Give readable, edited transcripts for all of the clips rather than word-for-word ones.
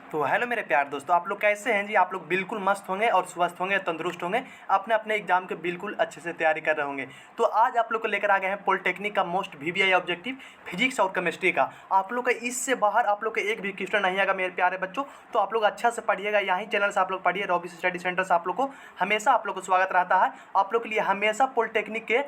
तो हेलो मेरे प्यार दोस्तों, आप लोग कैसे हैं जी। आप लोग बिल्कुल मस्त होंगे और स्वस्थ होंगे, तंदुरुस्त होंगे, अपने अपने एग्जाम के बिल्कुल अच्छे से तैयारी कर रहे होंगे। तो आज आप लोग को लेकर आ गए हैं पॉलिटेक्निक का मोस्ट वीवीआई ऑब्जेक्टिव फिजिक्स और केमिस्ट्री का। आप लोग का इससे बाहर आप लोग का एक भी क्वेश्चन नहीं आएगा मेरे प्यारे बच्चों। तो आप लोग अच्छा से पढ़िएगा, यहीं चैनल से आप लोग पढ़िए। रॉबिस स्टडी सेंटर से आप लोग को हमेशा आप लोग को स्वागत रहता है। आप लोग के लिए हमेशा पॉलिटेक्निक के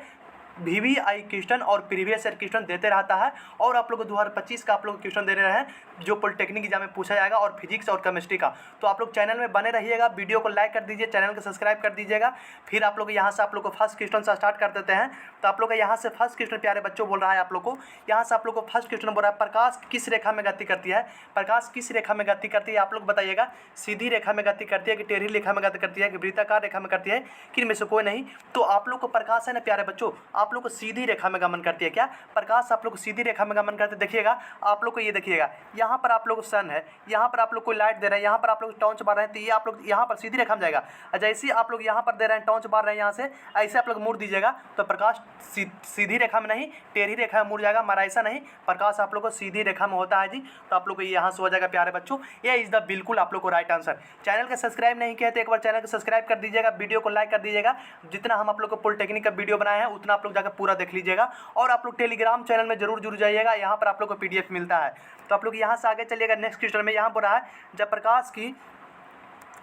वीवीआई क्वेश्चन और प्रीवियस ईयर क्वेश्चन देते रहता है। और आप लोग को 2025 का आप लोग क्वेश्चन दे रहे हैं जो पॉलिटेक्निक एग्जाम में पूछा जाएगा, और फिजिक्स और केमिस्ट्री का। तो आप लोग चैनल में बने रहिएगा, वीडियो को लाइक कर दीजिए, चैनल को सब्सक्राइब कर दीजिएगा। फिर आप लोग यहाँ से आप लोग को फर्स्ट क्वेश्चन से स्टार्ट कर देते हैं। तो आप लोग का यहाँ से फर्स्ट क्वेश्चन प्यारे बच्चों बोल रहा है, आप लोग को यहाँ से आप लोग को फर्स्ट क्वेश्चन बोल रहा है, प्रकाश किस रेखा में गति करती है। प्रकाश किस रेखा में गति करती है आप लोग बताइएगा। सीधी रेखा में गति करती है कि टेढ़ी रेखा में गति करती है कि वृत्ताकार रेखा में करती है, कि इनमें से कोई नहीं। तो आप लोग को प्रकाश है ना प्यारे बच्चों, आप लोग को सीधी रेखा में गमन करती है। क्या प्रकाश आप लोग को सीधी रेखा में गमन करते देखिएगा। आप लोग को ये देखिएगा, यहाँ पर आप लोग को सन है, यहाँ पर आप लोग को लाइट दे रहे हैं, यहाँ पर आप लोग टॉर्च मार रहे हैं, तो ये आप लोग यहाँ पर सीधी रेखा में जाएगा। जैसे ही आप लोग यहाँ पर दे रहे हैं, टॉर्च मार रहे हैं यहाँ से, ऐसे आप लोग मुड़ दीजिएगा तो प्रकाश सीधी रेखा में नहीं टेढ़ी रेखा में मुड़ जाएगा। हमारा ऐसा नहीं, प्रकाश आप लोग को सीधी रेखा में होता है जी। तो आप लोग को यहाँ से हो जाएगा प्यारे बच्चों, ये इज द बिल्कुल आप लोग को राइट आंसर। चैनल का सब्सक्राइब नहीं किया तो एक बार चैनल को सब्सक्राइब कर दीजिएगा, वीडियो को लाइक कर दीजिएगा। जितना हम आप लोग को पॉलिटेक्निक का वीडियो बनाए हैं उतना आप लोग जाकर पूरा देख लीजिएगा। और आप लोग टेलीग्राम चैनल में जरूर जुड़ जाइएगा, यहाँ पर आप लोग को पीडीएफ मिलता है। तो आप लोग यहाँ से आगे चलिएगा। नेक्स्ट क्वेश्चन में यहाँ पर है, जब प्रकाश की,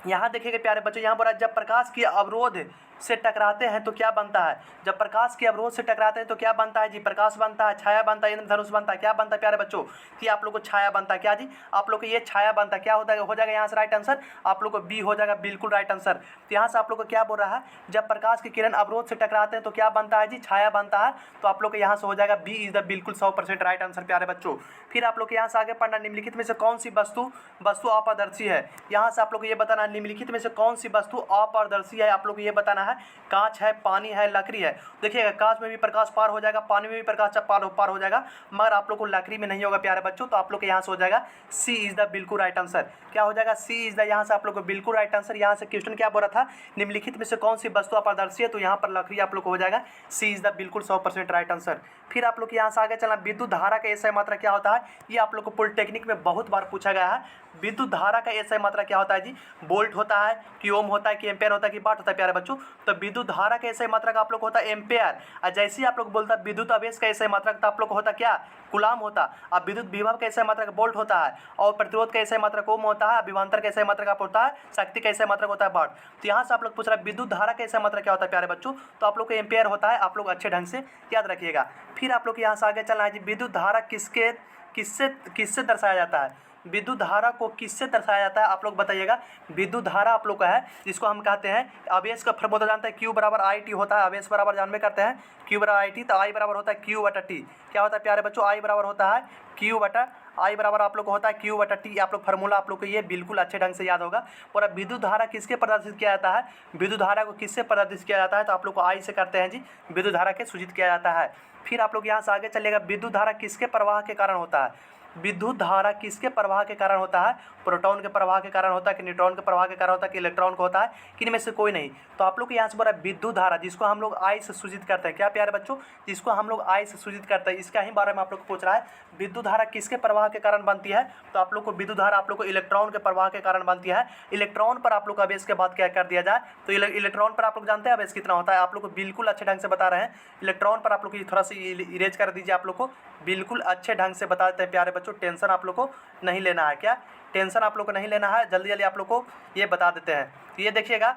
यहाँ देखिएगा प्यारे बच्चों, यहाँ पर जब प्रकाश की अवरोध से टकराते हैं तो क्या बनता है। जब प्रकाश के अवरोध से टकराते हैं तो क्या बनता है जी। प्रकाश बनता है, छाया बनता है, इंद्रधनुष बनता है। क्या बनता है प्यारे बच्चों कि आप लोग को छाया बनता है। क्या जी आप लोग को ये छाया बनता है। क्या होता है, हो जाएगा यहाँ से राइट आंसर, आप लोग को बी हो जाएगा बिल्कुल राइट आंसर। तो यहाँ से आप लोग को क्या बोल रहा है, जब प्रकाश की किरण अवरोध से टकराते हैं तो क्या बनता है जी, छाया बनता है। तो आप लोग को यहाँ से हो जाएगा बी इज द बिल्कुल 100% राइट आंसर प्यारे बच्चों। फिर आप लोग यहाँ से आगे पढ़ना, निम्नलिखित में से कौन सी वस्तु अपारदर्शी है। यहाँ से आप लोग को ये बताना, निम्नलिखित में से कौन सी वस्तु अपारदर्शी है। आप लोग को ये बताना है, कांच है, पानी है, लकड़ी है। देखिएगा कांच में भी प्रकाश पार हो जाएगा, पानी में भी प्रकाश पार हो जाएगा, मगर आप लोग को लकड़ी में नहीं होगा प्यारे बच्चों। तो आप लोग के यहाँ से हो जाएगा सी इज द बिल्कुल राइट आंसर। क्या हो जाएगा, सी इज द, यहाँ से आप लोग को बिल्कुल राइट आंसर। यहाँ से क्वेश्चन क्या बोल रहा था, निम्नलिखित में से कौन सी वस्तु अपारदर्शी है, तो यहाँ पर लकड़ी आप लोग को हो जाएगा सी इज द बिल्कुल 100% राइट आंसर। फिर आप लोग यहाँ से आगे चलना, विद्युत धारा का एसआई मात्रा क्या होता है। ये आप लोग को पॉलिटेक्निक में बहुत बार पूछा गया है। विद्युत धारा का एसआई मात्रा क्या होता है जी, वोल्ट होता है कि ओम होता है कि एम्पेयर होता है कि वाट होता है प्यारे बच्चों। तो विद्युत धारा का एसआई मात्रा का आप लोग को होता है एम्पेयर। और जैसे ही आप लोग बोलता है विद्युत आवेश का एसआई मात्रा का, आप लोग को होता क्या, कूलाम होता। अब विद्युत विभव का एसआई मात्रा का वोल्ट होता है, और प्रतिरोध का एसआई मात्रा ओम होता है, विभवांतर का एसआई मात्रा का होता है, शक्ति का एसआई मात्रा होता है वाट। तो यहाँ से आप लोग पूछ रहा है विद्युत धारा का एसआई मात्रा क्या होता है प्यारे बच्चों, तो आप लोग को एम्पेयर होता है। आप लोग अच्छे ढंग से याद रखिएगा। फिर आप लोग यहाँ से आगे चलना है जी, विद्युत धारा किससे दर्शाया जाता है। विद्युत धारा को किससे दर्शाया जाता है आप लोग बताइएगा। विद्युत धारा आप लोग का है जिसको हम कहते हैं, आवेश का फॉर्मूला जानते हैं, Q बराबर I T होता है। आवेश बराबर जानबे करते हैं Q बराबर I T, तो I बराबर होता है Q बटा T। क्या होता है प्यारे बच्चों, I बराबर होता है Q बटा, I बराबर आप लोग को होता है Q बटा T। आप लोग फार्मूला आप लोग को ये बिल्कुल अच्छे ढंग से याद होगा। और अब विद्युत धारा किसके प्रदर्शित किया जाता है, विद्युत धारा को किससे प्रदर्शित किया जाता है, तो आप लोग को I से करते हैं जी, विद्युत धारा के सूचित किया जाता है। फिर आप लोग यहाँ से आगे चलेगा, विद्युत धारा किसके प्रवाह के कारण होता है। विद्युत धारा किसके प्रवाह के कारण होता है, प्रोटॉन के प्रवाह के कारण होता है कि न्यूट्रॉन के प्रवाह के कारण होता है कि इलेक्ट्रॉन को होता है, कि इनमें से कोई नहीं। तो आप लोग को यहाँ से बोला विद्युत धारा जिसको हम लोग आई से सूचित करते हैं। क्या प्यारे बच्चों, जिसको हम लोग आई से सूचित करते हैं, इसका ही बारे में आप लोग को पूछ रहा है। विद्युत धारा किसके प्रवाह के कारण बनती है, तो आप लोग को विद्युत धारा आप लोग को इलेक्ट्रॉन के प्रवाह के कारण बनती है। इलेक्ट्रॉन पर आप लोग आवेश के बाद क्या कर दिया जाए, तो इलेक्ट्रॉन पर आप लोग जानते हैं आवेश कितना होता है, आप लोग को बिल्कुल अच्छे ढंग से बता रहे हैं। इलेक्ट्रॉन पर आप लोग थोड़ा सा इरेज कर दीजिए, आप लोग को बिल्कुल अच्छे ढंग से बता देते हैं प्यारे बच्चों। टेंशन आप लोग को नहीं लेना है। क्या टेंशन आप लोग को नहीं लेना है, जल्दी जल्दी आप लोग को ये बता देते हैं। तो ये देखिएगा,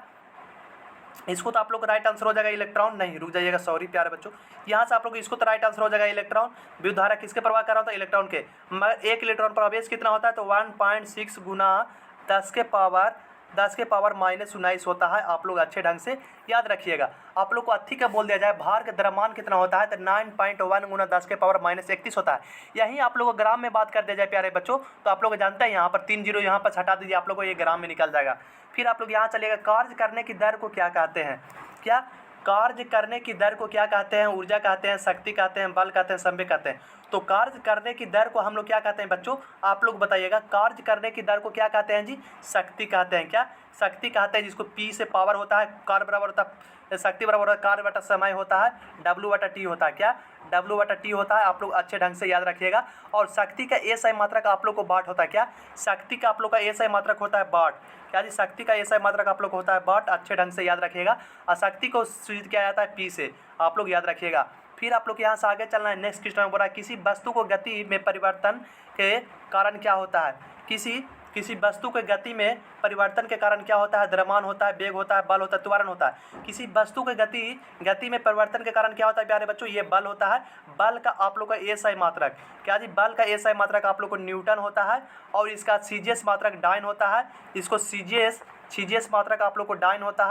इसको तो आप लोग का राइट आंसर हो जाएगा इलेक्ट्रॉन, नहीं रुक जाइएगा, सॉरी प्यारे बच्चों। यहाँ से आप लोग इसको तो राइट आंसर हो जाएगा इलेक्ट्रॉन। विद्युत धारा किसके प्रवाह कर रहा होता है, इलेक्ट्रॉन के। मगर एक इलेक्ट्रॉन पर आवेश कितना होता है, तो 1.6 गुना 10 के पावर -19 होता है। आप लोग अच्छे ढंग से याद रखिएगा। आप लोग को अच्छी का बोल दिया जाए, भार का द्रव्यमान कितना होता है, तो 9.1 गुना 10 के पावर -31 होता है। यहीं आप लोग को ग्राम में बात कर दिया जाए प्यारे बच्चों, तो आप लोग जानते हैं यहाँ पर 3 जीरो यहाँ पर हटा दीजिए, आप लोग को ये ग्राम में निकल जाएगा। फिर आप लोग यहाँ चलेगा, कार्य करने की दर को क्या कहते हैं। क्या कार्य करने की दर को क्या कहते हैं, ऊर्जा कहते हैं, शक्ति कहते हैं, बल कहते हैं, संवेग कहते हैं। तो कार्य करने की दर को हम लोग क्या कहते हैं बच्चों, आप लोग बताइएगा। कार्य करने की दर को क्या कहते हैं जी, शक्ति कहते हैं। क्या शक्ति कहते हैं, जिसको P से पावर होता है, कार्य बराबर होता है, शक्ति बराबर होता है कार्य बटा समय होता है, W बटा T होता है। क्या W/T होता है, आप लोग अच्छे ढंग से याद रखिएगा। और शक्ति का SI मात्रक आप लोग को वाट होता है। क्या शक्ति का आप लोग का SI मात्रक होता है वाट। क्या जी शक्ति का SI मात्रक आप लोग को होता है वाट, अच्छे ढंग से याद रखिएगा। और शक्ति को सूचित किया जाता है P से, आप लोग याद रखिएगा। फिर आप लोग यहाँ से आगे चलना है। नेक्स्ट क्वेश्चन में बोला किसी वस्तु को गति में परिवर्तन के कारण क्या होता है। किसी वस्तु के गति में परिवर्तन के कारण क्या होता है। द्रव्यमान होता है, वेग होता है, बल होता है, त्वरण होता है। किसी वस्तु के गति में परिवर्तन के कारण क्या होता है प्यारे बच्चों, ये बल होता है। बल का आप लोग का SI मात्रक, क्या जी बल का SI मात्रक आप लोग को न्यूटन होता है। और इसका CGS मात्रक डाइन होता है। इसको CGS मात्रक आप लोग को डाइन होता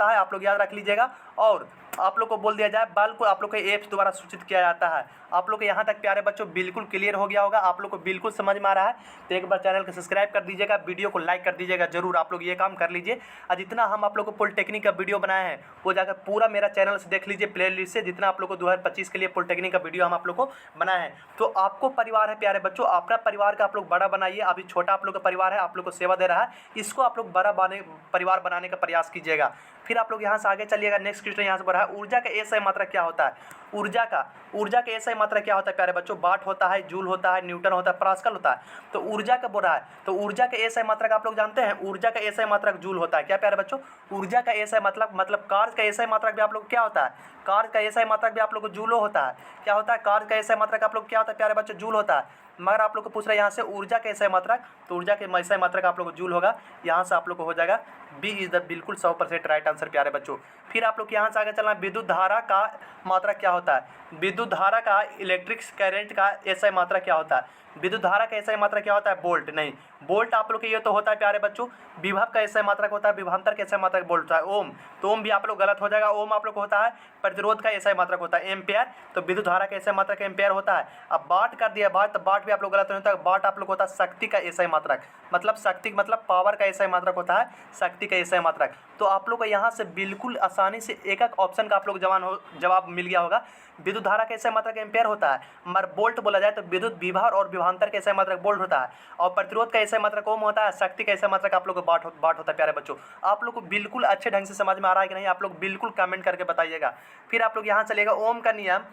है, आप लोग याद रख लीजिएगा। और आप लोग को बोल दिया जाए बल को आप लोग के F द्वारा सूचित किया जाता है। आप लोग के यहाँ तक प्यारे बच्चों बिल्कुल क्लियर हो गया होगा, आप लोग को बिल्कुल समझ में आ रहा है। तो एक बार चैनल को सब्सक्राइब कर दीजिएगा, वीडियो को लाइक कर दीजिएगा जरूर, आप लोग ये काम कर लीजिए। और जितना हम आप लोग को पॉलिटेक्निक का वीडियो बनाए हैं वो जाकर पूरा मेरा चैनल से देख लीजिए, प्ले लिस्ट से, जितना आप लोग को 2025 के लिए पॉलिटेक्निक का वीडियो हम आप लोग को बनाए हैं। तो आपको परिवार है प्यारे बच्चों, अपना परिवार का आप लोग बड़ा बनाइए। अभी छोटा आप लोग का परिवार है, आप लोग को सेवा दे रहा है, इसको आप लोग बड़ा परिवार बनाने का प्रयास कीजिएगा। फिर आप लोग यहाँ से आगे चलिएगा। नेक्स्ट क्वेश्चन यहाँ से बढ़ा है ऊर्जा का SI मात्रक क्या होता है। ऊर्जा का SI मात्रक क्या होता है प्यारे बच्चों, वाट होता है, जूल होता है, न्यूटन होता है, पास्कल होता है। तो ऊर्जा का बोल रहा है, तो ऊर्जा का SI मात्रक आप लोग जानते हैं, ऊर्जा का SI मात्रक जूल होता है। क्या प्यारे बच्चों, ऊर्जा का SI मतलब कार्य का SI मात्रक भी आप लोग क्या होता है, कार्य का SI मात्रक भी आप लोग को जूल होता है। क्या होता है, कार्य का SI मात्रक आप लोग क्या होता है प्यारे बच्चों, जूल होता है। मगर आप लोग को पूछ रहे हैं यहाँ से ऊर्जा के SI मात्रक, तो ऊर्जा के SI मात्रक आप लोग को जूल होगा। यहाँ से आप लोग को हो जाएगा B इज द बिल्कुल 100% राइट आंसर प्यारे बच्चों। फिर आप लोग यहाँ से आगे चलना, विद्युत धारा का मात्रक क्या होता है। विद्युत धारा का, इलेक्ट्रिक करंट का SI मात्रक क्या होता है। विद्युत धारा का SI मात्रक क्या होता है, वोल्ट नहीं। वोल्ट आप लोग के ये तो होता है प्यारे बच्चों, विभव का SI मात्रक होता है, विभवांतर का SI मात्रक वोल्ट होता है। ओम, तो ओम भी आप लोग गलत हो जाएगा। ओम आप लोग को होता है प्रतिरोध का SI मात्रक होता है एम्पियर, तो विद्युत धारा का SI मात्रक एम्पियर होता है। अब वाट कर दिया वाट, तो वाट भी आप लोग गलत होता है। वाट आप लोग होता है शक्ति का SI मात्रक, मतलब शक्ति मतलब पावर का SI मात्रक होता है, शक्ति का SI मात्रक। तो आप लोग को यहाँ से बिल्कुल आसानी से एक एक ऑप्शन का आप लोग जवाब मिल गया होगा। विद्युत धारा का SI मात्रक एम्पियर होता है, मगर वोल्ट बोला जाए तो विद्युत विभव और विभवांतर का SI मात्रक वोल्ट होता है। और प्रतिरोध का SI मात्रक ओम होता है, शक्ति का SI मात्रक आप लोग को वाट होता है प्यारे बच्चों। आप लोग को बिल्कुल अच्छे ढंग से समझ में आ रहा है कि नहीं, आप लोग बिल्कुल कमेंट करके बताइएगा। फिर आप लोग यहाँ चलेगा ओम का नियम,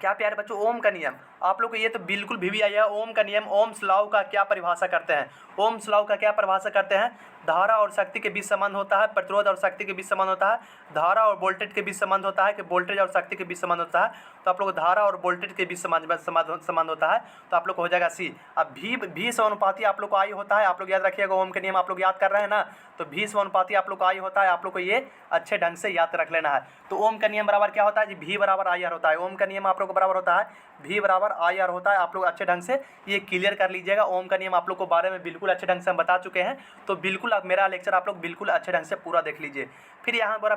क्या प्यारे बच्चों, ओम का नियम आप लोग को ये तो बिल्कुल भी आई है। ओम का नियम, ओम्स लॉ का क्या परिभाषा करते हैं। ओम्स लॉ का क्या परिभाषा करते हैं, धारा और शक्ति के बीच संबंध होता है, प्रतिरोध और शक्ति के बीच संबंध होता है, धारा और वोल्टेज के बीच संबंध होता है, कि वोल्टेज और शक्ति के बीच संबंध होता है। तो आप लोग धारा और वोल्टेज के बीच संबंध होता है, तो आप लोग को हो जाएगा सी। अब भी समानुपाती आप लोग को आई होता है, आप लोग याद रखिएगा। ओम का नियम आप लोग याद कर रहे हैं ना, तो भी समानुपाती आप लोग को आई होता है, आप लोग को ये अच्छे ढंग से याद रख लेना है। तो ओम का नियम बराबर क्या होता है जी, भी बराबर IR होता है। ओम का नियम आप लोग को बराबर होता है भी बराबर IR होता है। आप लोग अच्छे ढंग से ये क्लियर कर लीजिएगा। ओम का नियम आप लोग को बारे में बिल्कुल अच्छे ढंग से हम बता चुके हैं, तो बिल्कुल आप मेरा लेक्चर आप लोग बिल्कुल अच्छे ढंग से पूरा देख लीजिए। फिर यहाँ पर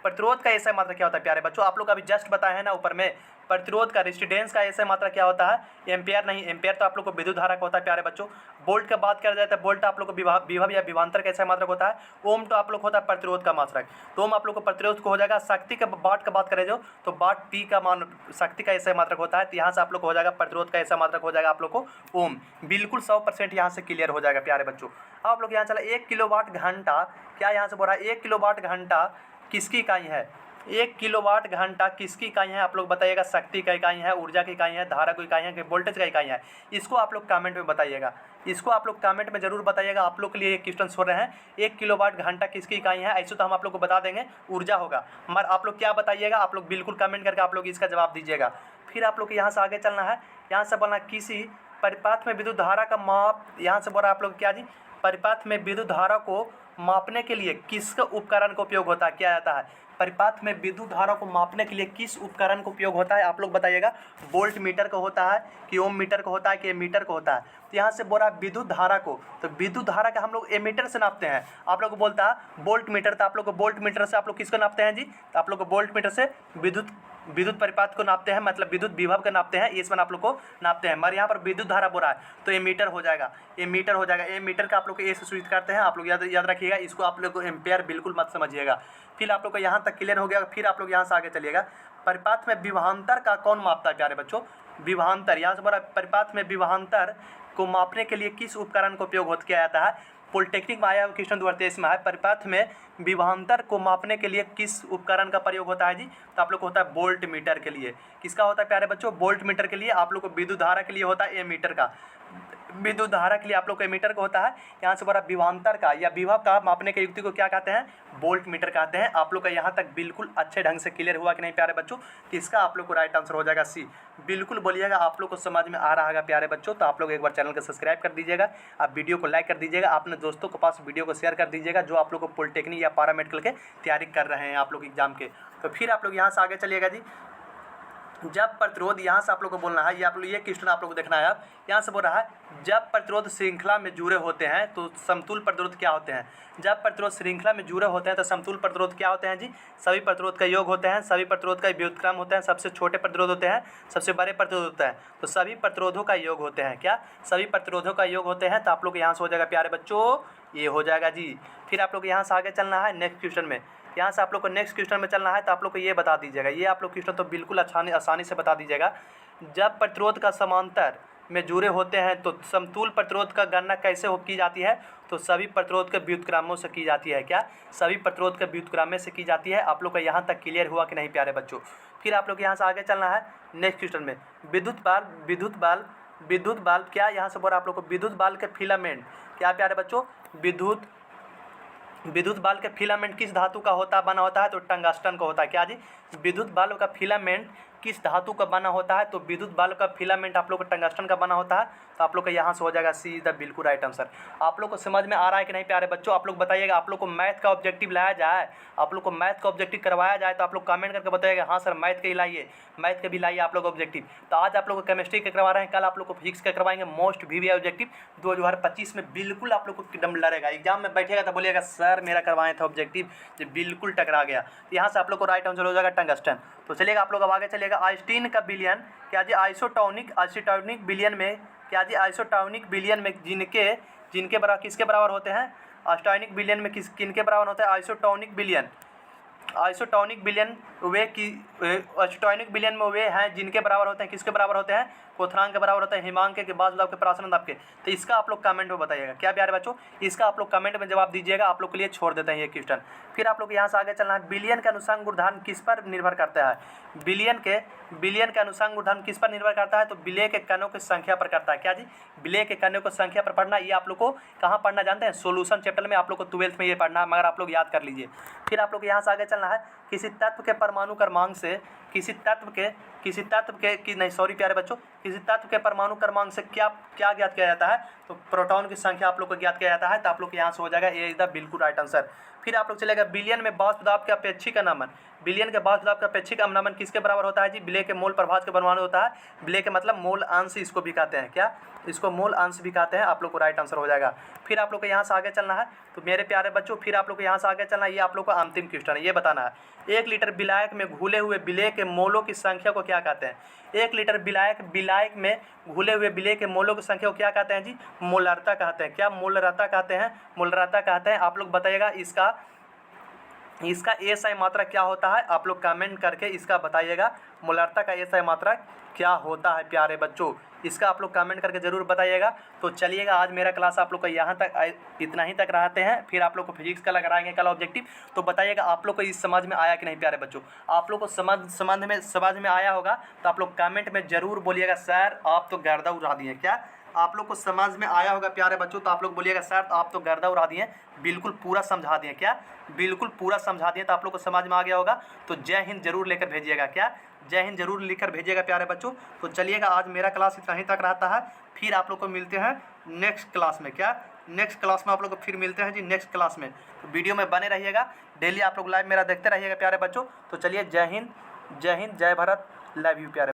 प्रतिरोध का SI मात्रक क्या होता है प्यारे बच्चों, आप लोग अभी जस्ट बताए हैं ना ऊपर में। प्रतिरोध का रेजिस्टेंस का SI मात्रक क्या होता है, एम्पियर नहीं, एम्पियर तो आप लोग को विद्युत धारा का होता है प्यारे बच्चों। वोल्ट का बात किया जाए तो वोल्ट आप लोग को विभव या विभवांतर का SI मात्रक होता है। ओम तो आप लोग होता है प्रतिरोध का मात्रक, तो ओम आप लोग को प्रतिरोध को हो जाएगा। शक्ति का वाट का बात करें जो, तो वाट P का मान शक्ति का SI मात्रक होता है, तो यहाँ से आप लोग को हो जाएगा प्रतिरोध का SI मात्रक हो जाएगा आप लोग को ओम। बिल्कुल 100% यहाँ से क्लियर हो जाएगा प्यारे बच्चों। आप लोग यहाँ चला 1 किलोवाट घंटा, क्या यहाँ से बोल रहा है 1 किलोवाट घंटा किसकी इकाई है। 1 किलोवाट घंटा किसकी इकाई है, आप लोग बताइएगा। शक्ति का इकाई है, ऊर्जा की इकाई है, धारा की इकाई है, कि वोल्टेज का इकाई है। इसको आप लोग कमेंट में बताइएगा, इसको आप लोग कमेंट में जरूर बताइएगा। आप लोग के लिए एक क्वेश्चन हो रहे हैं 1 किलोवाट घंटा किसकी इकाई है। ऐसे तो हम आप लोग को बता देंगे ऊर्जा होगा, मगर आप लोग क्या बताइएगा, आप लोग बिल्कुल कमेंट करके आप लोग इसका जवाब दीजिएगा। फिर आप लोग को यहाँ से आगे चलना है। यहाँ से बोलना किसी परिपात में विद्युत धारा का माप, यहाँ से बोला आप लोग क्या जी, परिपात में विद्युत धारा को मापने के लिए किस उपकरण का उपयोग होता है, क्या आता है। परिपात में विद्युत धारा को मापने के लिए किस उपकरण का उपयोग होता है, आप लोग बताइएगा। वोल्ट मीटर का होता है, कि ओम मीटर का होता है, कि एमीटर का होता है। तो यहाँ से बोला विद्युत धारा को, तो विद्युत धारा का हम लोग एमीटर से नापते हैं। आप लोग को बोलता है वोल्ट मीटर, तो आप लोग को वोल्ट मीटर से आप लोग किसको नापते हैं जी, तो आप लोग को वोल्ट मीटर से विद्युत परिपात को नापते हैं, मतलब विद्युत विभव का नापते हैं, इस वन आप लोग को नापते हैं। मगर यहाँ पर विद्युत धारा बोला है तो एमीटर हो जाएगा, एमीटर हो जाएगा। एमीटर का आप लोग को ए से सूचित करते हैं, आप लोग याद रखिएगा। इसको आप लोग को एम्पेयर बिल्कुल मत समझिएगा। फिर आप लोग को यहाँ तक क्लियर हो गया। फिर आप लोग यहाँ से आगे चलिएगा। परिपात में विभवांतर का कौन मापता है प्यारे बच्चों, विभवांतर। यहाँ से बोला परिपात में विभवांतर को मापने के लिए किस उपकरण का उपयोग किया जाता है। पॉलिटेक्निक में आया हुआ क्वेश्चन 2023 में है, परिपथ में विभवांतर को मापने के लिए किस उपकरण का प्रयोग होता है जी? तो आप लोग को होता है वोल्ट मीटर के लिए। किसका होता है प्यारे बच्चों? वोल्ट मीटर के लिए। आप लोग को विद्युत धारा के लिए होता है एमीटर का। विद्युत धारा के लिए आप लोग को एमीटर का होता है। यहाँ से बड़ा विभवांतर का या विभव का मापने के युक्ति को क्या कहते हैं? वोल्ट मीटर कहते हैं। आप लोग का यहाँ तक बिल्कुल अच्छे ढंग से क्लियर हुआ कि नहीं प्यारे बच्चों? तो इसका आप लोग को राइट आंसर हो जाएगा सी। बिल्कुल बोलिएगा, आप लोग को समझ में आ रहा है प्यारे बच्चों। तो आप लोग एक बार चैनल को सब्सक्राइब कर दीजिएगा, आप वीडियो को लाइक कर दीजिएगा, अपने दोस्तों के पास वीडियो को शेयर कर दीजिएगा जो आप लोग को पॉलिटेक्निक या पैरामेडिकल के तैयारी कर रहे हैं आप लोग एग्जाम के। तो फिर आप लोग यहाँ से आगे चलिएगा जी। जब प्रतिरोध, यहाँ से आप लोग को बोलना है, ये आप लोग ये क्वेश्चन आप लोग को देखना है। अब यहाँ से बोल रहा है जब प्रतिरोध श्रृंखला में जुड़े होते हैं तो समतुल प्रतिरोध क्या होते हैं? जब प्रतिरोध श्रृंखला में जुड़े होते हैं तो समतुल प्रतिरोध क्या होते हैं जी? सभी प्रतिरोध का योग होते हैं, सभी प्रतिरोध का व्युत्क्रम होते हैं, सबसे छोटे प्रतिरोध होते हैं, सबसे बड़े प्रतिरोध होते हैं। तो सभी प्रतिरोधों का योग होते हैं। क्या? सभी प्रतिरोधों का योग होते हैं। तो आप लोग यहाँ से हो जाएगा प्यारे बच्चों, ये हो जाएगा जी। फिर आप लोग यहाँ से आगे चलना है नेक्स्ट क्वेश्चन में। यहाँ से आप लोग को नेक्स्ट क्वेश्चन में चलना है। तो आप लोग को ये बता दीजिएगा, ये आप लोग क्वेश्चन तो बिल्कुल आसानी से बता दीजिएगा। जब प्रतिरोध का समांतर में जुड़े होते हैं तो समतुल प्रतिरोध का गणना कैसे की जाती है? तो सभी प्रतिरोध के व्युत्क्रमों से की जाती है। क्या? सभी प्रतिरोध के व्युत्क्रम से की जाती है। आप लोग का यहाँ तक क्लियर हुआ कि नहीं प्यारे बच्चों? फिर आप लोग यहाँ से आगे चलना है नेक्स्ट क्वेश्चन में। विद्युत बल्ब क्या? यहाँ से बोला आप लोग को विद्युत बल्ब के फिलामेंट क्या प्यारे बच्चों? विद्युत बल्ब के फिलामेंट किस धातु का बना होता है? तो टंगस्टन का होता है। क्या जी? विद्युत बल्ब का फिलामेंट किस धातु का बना होता है? तो विद्युत बल्ब का फिलामेंट आप लोग को टंगस्टन का बना होता है। तो आप लोग का यहाँ से हो जाएगा सी द बिल्कुल राइट आंसर। आप लोग को समझ में आ रहा है कि नहीं प्यारे बच्चों? आप लोग बताइएगा, आप लोग को मैथ का ऑब्जेक्टिव लाया जाए, आप लोग को मैथ का ऑब्जेक्टिव करवाया जाए तो आप लोग कमेंट करके बताइएगा हाँ सर मैथ के ही लाइए, मैथ के भी लाइए आप लोग ऑब्जेक्टिव। तो आज आप लोग को केमिस्ट्री का करवा रहे हैं, कल आप लोग को फिजिक्स का करवाएंगे। मोस्ट VVI ऑब्जेक्टिव 2025 में बिल्कुल आप लोग को एकदम लड़ेगा। एग्जाम में बैठेगा तो बोलिएगा सर मेरा करवाए थे ऑब्जेक्टिव जो बिल्कुल टकरा गया। तो यहाँ से आप लोग को राइट आंसर हो जाएगा टंगस्टन। तो चलिएगा आप लोग अब आगे चलिएगा। आइंस्टीन का बिलियन क्या जी? आइसोटोनिक बिलियन में क्या जी? आइसोटोनिक बिलियन में जिनके बराबर किसके बराबर होते हैं? आइसोटोनिक बिलियन में किनके बराबर होते हैं? आइसोटोनिक बिलियन में वे हैं जिनके बराबर होते हैं। किसके बराबर होते हैं? क्वोथनांक के बराबर होते हैं, हिमांक के, बाज़ दाब के, प्राचलन दाब के। तो इसका आप लोग कमेंट में बताइएगा। क्या प्यारे बच्चों? इसका आप लोग कमेंट में जवाब दीजिएगा। आप लोग के लिए छोड़ देते हैं ये क्वेश्चन। फिर आप लोग यहाँ से आगे चलना है। बिलियन का अनुसांग गुणधर्म किस पर निर्भर करता है? बिलियन का अनुसांग गुणधर्म किस पर निर्भर करता है? तो विलय के कणों की संख्या पर करता है। क्या जी? विलय के कणों की संख्या पर पढ़ना। ये आप लोग को कहाँ पढ़ना जानते हैं? सोल्यूशन चैप्टर में आप लोग को 12th में ये पढ़ना है, मगर आप लोग याद कर लीजिए। फिर आप लोग यहाँ से आगे चलना है। किसी तत्व के परमाणु क्रमांक से किसी तत्व के परमाणु क्रमांक से क्या ज्ञात किया जाता है? तो प्रोटॉन की संख्या आप लोग को ज्ञात किया जाता है। तो आप लोग के यहाँ से हो जाएगा ये इज द बिल्कुल राइट आंसर। फिर आप लोग चलेगा बिलियन में वाष्प दाब के अपेक्षिक अनमन। बिलियन के वाष्प दाब का अपेक्षिक अनमन किसके बराबर होता है जी? विलय के मोल प्रभाव के परमाणु होता है। विलय के मतलब मोल अंश इसको भी कहते हैं। क्या? इसको मोल अंश भी कहते हैं। आप लोग को राइट आंसर हो जाएगा। फिर आप लोग को यहाँ से आगे चलना है। तो मेरे प्यारे बच्चों फिर आप लोग को यहाँ से आगे चलना है। ये आप लोग को अंतिम क्वेश्चन है, ये बताना है 1 लीटर विलायक में घुले हुए विलय के मोलों की संख्या को क्या कहते हैं? 1 लीटर विलायक में घुले हुए विलय के मोलों की संख्या को क्या कहते हैं जी? मोलरता कहते हैं। क्या? मोलरता कहते हैं, मोलरता कहते हैं। आप लोग बताइएगा इसका एसआई मात्रा क्या होता है? आप लोग कमेंट करके इसका बताइएगा मोलरता का एसआई मात्रा क्या होता है प्यारे बच्चों? इसका आप लोग कमेंट करके ज़रूर बताइएगा। तो चलिएगा आज मेरा क्लास आप लोग का यहाँ तक इतना ही तक रहते हैं। फिर आप लोग को फिजिक्स का लगाएंगे कल ऑब्जेक्टिव। तो बताइएगा आप लोग को इस समझ में आया कि नहीं प्यारे बच्चों? आप लोग को समझ में आया होगा तो आप लोग कमेंट में ज़रूर बोलिएगा सर आप तो गर्दा उड़ा दिए। क्या आप लोग को समझ में आया होगा प्यारे बच्चों? तो आप लोग बोलिएगा सर आप तो गर्दा उड़ा दिए, बिल्कुल पूरा समझा दिए। क्या? बिल्कुल पूरा समझा दिए। तो आप लोग को समझ में आ गया होगा। तो जय हिंद जरूर लेकर भेजिएगा। क्या? जय हिंद जरूर लिखकर भेजिएगा प्यारे बच्चों। तो चलिएगा आज मेरा क्लास इतना ही तक रहता है। फिर आप लोग को मिलते हैं नेक्स्ट क्लास में। क्या? नेक्स्ट क्लास में आप लोग को फिर मिलते हैं जी नेक्स्ट क्लास में। तो वीडियो में बने रहिएगा, डेली आप लोग लाइव मेरा देखते रहिएगा प्यारे बच्चों। तो चलिए जय हिंद, जय भारत, लव यू प्यारे।